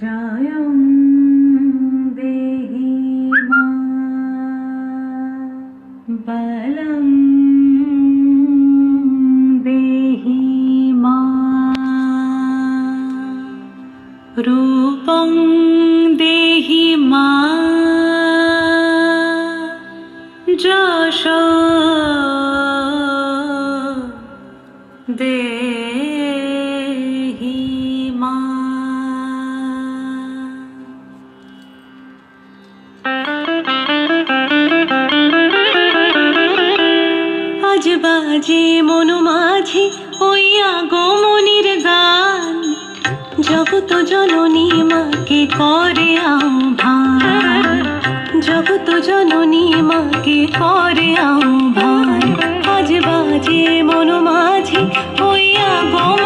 জয়ং দেহি মা বলং দেহি মা রূপং দেহি মা যশ দেহি মা। আজ বাজে মন মাঝে ওই আগমনীর গান, জগত জননী মাকে করে আহ্বান, জগত জননী মাকে করে আহ্বান। আজ বাজে মন মাঝে ওই আগমনীর